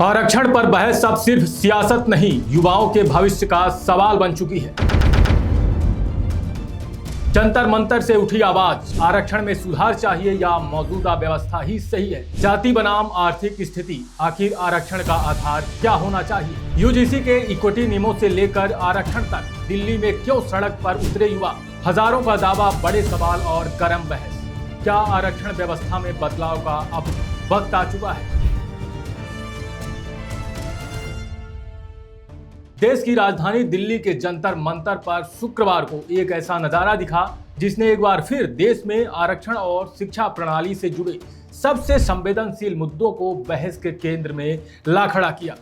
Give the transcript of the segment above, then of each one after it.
आरक्षण पर बहस अब सिर्फ सियासत नहीं, युवाओं के भविष्य का सवाल बन चुकी है। जंतर मंतर से उठी आवाज, आरक्षण में सुधार चाहिए या मौजूदा व्यवस्था ही सही है। जाति बनाम आर्थिक स्थिति, आखिर आरक्षण का आधार क्या होना चाहिए। यूजीसी के इक्विटी नियमों से लेकर आरक्षण तक दिल्ली में क्यों सड़क पर उतरे युवा, हजारों का दावा, बड़े सवाल और गर्म बहस। क्या आरक्षण व्यवस्था में बदलाव का अब वक्त आ चुका है। देश की राजधानी दिल्ली के जंतर मंतर पर शुक्रवार को एक ऐसा नजारा दिखा जिसने एक बार फिर देश में आरक्षण और शिक्षा प्रणाली से जुड़े सबसे संवेदनशील मुद्दों को बहस के केंद्र में ला खड़ा किया।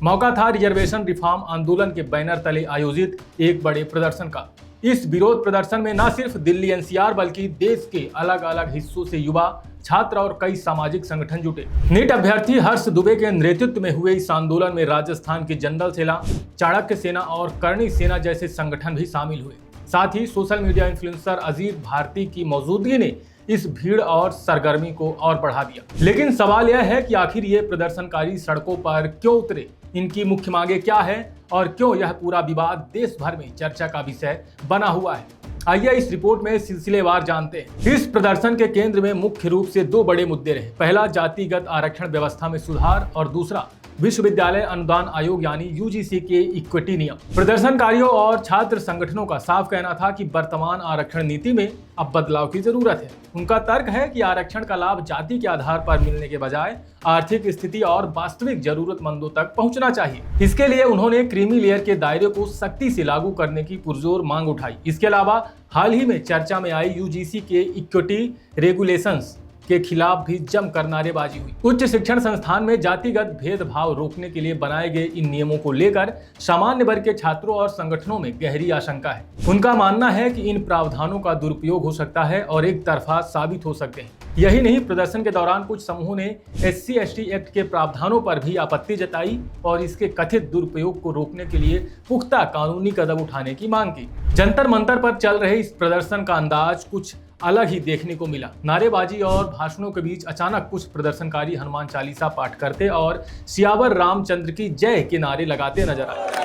मौका था रिजर्वेशन रिफॉर्म आंदोलन के बैनर तले आयोजित एक बड़े प्रदर्शन का। इस विरोध प्रदर्शन में न सिर्फ दिल्ली एनसीआर बल्कि देश के अलग अलग हिस्सों से युवा, छात्र और कई सामाजिक संगठन जुटे। नीट अभ्यर्थी हर्ष दुबे के नेतृत्व में हुए इस आंदोलन में राजस्थान की जनरल सेना, चाणक्य सेना और करणी सेना जैसे संगठन भी शामिल हुए। साथ ही social media influencer Ajit Bharti की मौजूदगी ने इस भीड़ और सरगर्मी को और बढ़ा दिया। लेकिन सवाल यह है कि आखिर ये प्रदर्शनकारी सड़कों पर क्यों उतरे, इनकी मुख्य मांगे क्या है और क्यों यह पूरा विवाद देश भर में चर्चा का विषय बना हुआ है। आइए इस रिपोर्ट में सिलसिलेवार जानते हैं। इस प्रदर्शन के केंद्र में मुख्य रूप से दो बड़े मुद्दे रहे। पहला, जातिगत आरक्षण व्यवस्था में सुधार और दूसरा, विश्वविद्यालय अनुदान आयोग यानी यूजीसी के इक्विटी नियम। प्रदर्शनकारियों और छात्र संगठनों का साफ कहना था कि वर्तमान आरक्षण नीति में अब बदलाव की जरूरत है। उनका तर्क है कि आरक्षण का लाभ जाति के आधार पर मिलने के बजाय आर्थिक स्थिति और वास्तविक जरूरतमंदों तक पहुंचना चाहिए। इसके लिए उन्होंने क्रीमी लेयर के दायरे को सख्ती से लागू करने की पुरजोर मांग उठाई। इसके अलावा हाल ही में चर्चा में आई यूजीसी के इक्विटी रेगुलेशंस के खिलाफ भी जमकर नारेबाजी हुई। उच्च शिक्षण संस्थान में जातिगत भेदभाव रोकने के लिए बनाए गए इन नियमों को लेकर सामान्य वर्ग के छात्रों और संगठनों में गहरी आशंका है। उनका मानना है कि इन प्रावधानों का दुरुपयोग हो सकता है और एक तरफा साबित हो सकते हैं। यही नहीं, प्रदर्शन के दौरान कुछ समूहों ने SC/ST एक्ट के प्रावधानों पर भी आपत्ति जताई और इसके कथित दुरुपयोग को रोकने के लिए पुख्ता कानूनी कदम उठाने की मांग की। जंतर मंतर पर चल रहे इस प्रदर्शन का अंदाज कुछ अलग ही देखने को मिला। नारेबाजी और भाषणों के बीच अचानक कुछ प्रदर्शनकारी हनुमान चालीसा पाठ करते और सियावर रामचंद्र की जय के नारे लगाते नजर आए।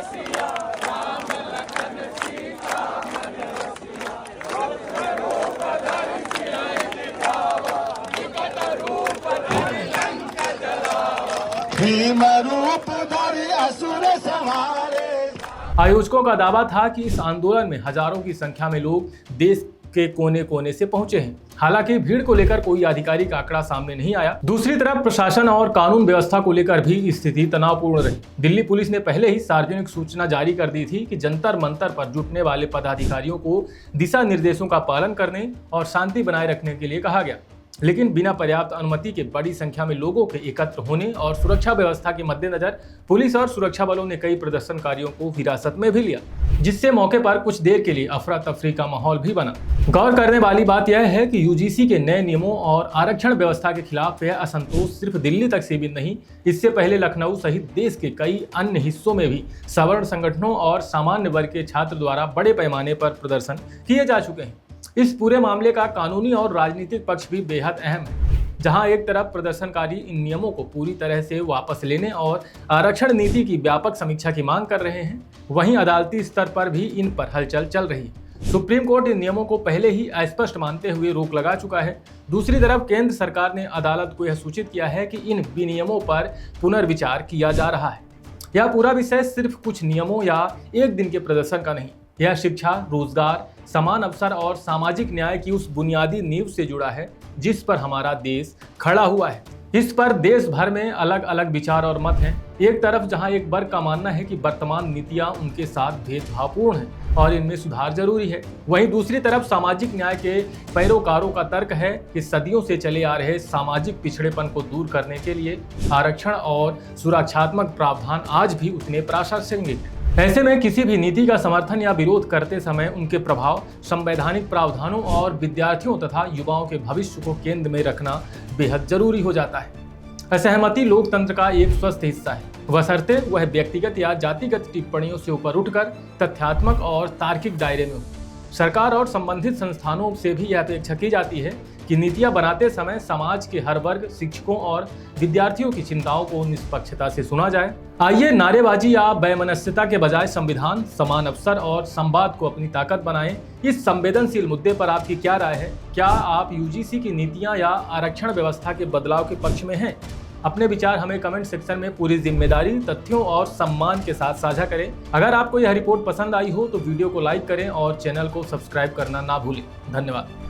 आयोजकों का दावा था कि इस आंदोलन में हजारों की संख्या में लोग देश के कोने कोने से पहुंचे हैं। हालांकि भीड़ को लेकर कोई आधिकारिक आंकड़ा सामने नहीं आया। दूसरी तरफ प्रशासन और कानून व्यवस्था को लेकर भी स्थिति तनावपूर्ण रही। दिल्ली पुलिस ने पहले ही सार्वजनिक सूचना जारी कर दी थी कि जंतर मंतर पर जुटने वाले पदाधिकारियों को दिशा निर्देशों का पालन करने और शांति बनाए रखने के लिए कहा गया। लेकिन बिना पर्याप्त अनुमति के बड़ी संख्या में लोगों के एकत्र होने और सुरक्षा व्यवस्था के मद्देनजर पुलिस और सुरक्षा बलों ने कई प्रदर्शनकारियों को हिरासत में भी लिया, जिससे मौके पर कुछ देर के लिए अफरा तफरी का माहौल भी बना। गौर करने वाली बात यह है कि यूजीसी के नए नियमों और आरक्षण व्यवस्था के खिलाफ यह असंतोष सिर्फ दिल्ली तक सीमित नहीं, इससे पहले लखनऊ सहित देश के कई अन्य हिस्सों में भी सवर्ण संगठनों और सामान्य वर्ग के छात्र द्वारा बड़े पैमाने पर प्रदर्शन किए जा चुके हैं। इस पूरे मामले का कानूनी और राजनीतिक पक्ष भी बेहद अहम है। जहां एक तरफ प्रदर्शनकारी इन नियमों को पूरी तरह से वापस लेने और आरक्षण नीति की व्यापक समीक्षा की मांग कर रहे हैं, वहीं अदालती स्तर पर भी इन पर हलचल चल रही है। सुप्रीम कोर्ट इन नियमों को पहले ही अस्पष्ट मानते हुए रोक लगा चुका है। दूसरी तरफ केंद्र सरकार ने अदालत को यह सूचित किया है कि इन विनियमों पर पुनर्विचार किया जा रहा है। यह पूरा विषय सिर्फ कुछ नियमों या एक दिन के प्रदर्शन का नहीं, यह शिक्षा, रोजगार, समान अवसर और सामाजिक न्याय की उस बुनियादी नींव से जुड़ा है जिस पर हमारा देश खड़ा हुआ है। इस पर देश भर में अलग अलग विचार और मत हैं। एक तरफ जहां एक वर्ग का मानना है कि वर्तमान नीतियां उनके साथ भेदभावपूर्ण हैं और इनमें सुधार जरूरी है, वहीं दूसरी तरफ सामाजिक न्याय के पैरोकारों का तर्क है कि सदियों से चले आ रहे सामाजिक पिछड़ेपन को दूर करने के लिए आरक्षण और सुरक्षात्मक प्रावधान आज भी उतने प्रासंगिक हैं। ऐसे में किसी भी नीति का समर्थन या विरोध करते समय उनके प्रभाव, संवैधानिक प्रावधानों और विद्यार्थियों तथा युवाओं के भविष्य को केंद्र में रखना बेहद जरूरी हो जाता है। असहमति लोकतंत्र का एक स्वस्थ हिस्सा है, बशर्ते वह व्यक्तिगत या जातिगत टिप्पणियों से ऊपर उठकर तथ्यात्मक और तार्किक दायरे में हो। सरकार और संबंधित संस्थानों से भी यह अपेक्षा की जाती है कि कि नीतियां बनाते समय समाज के हर वर्ग, शिक्षकों और विद्यार्थियों की चिंताओं को निष्पक्षता से सुना जाए। आइए नारेबाजी या वैमनस्यता के बजाय संविधान, समान अवसर और संवाद को अपनी ताकत बनाएं। इस संवेदनशील मुद्दे पर आपकी क्या राय है? क्या आप यूजीसी की नीतियां या आरक्षण व्यवस्था के बदलाव के पक्ष में हैं? अपने विचार हमें कमेंट सेक्शन में पूरी जिम्मेदारी, तथ्यों और सम्मान के साथ साझा करें। अगर आपको यह रिपोर्ट पसंद आई हो तो वीडियो को लाइक करें और चैनल को सब्सक्राइब करना ना भूलें। धन्यवाद।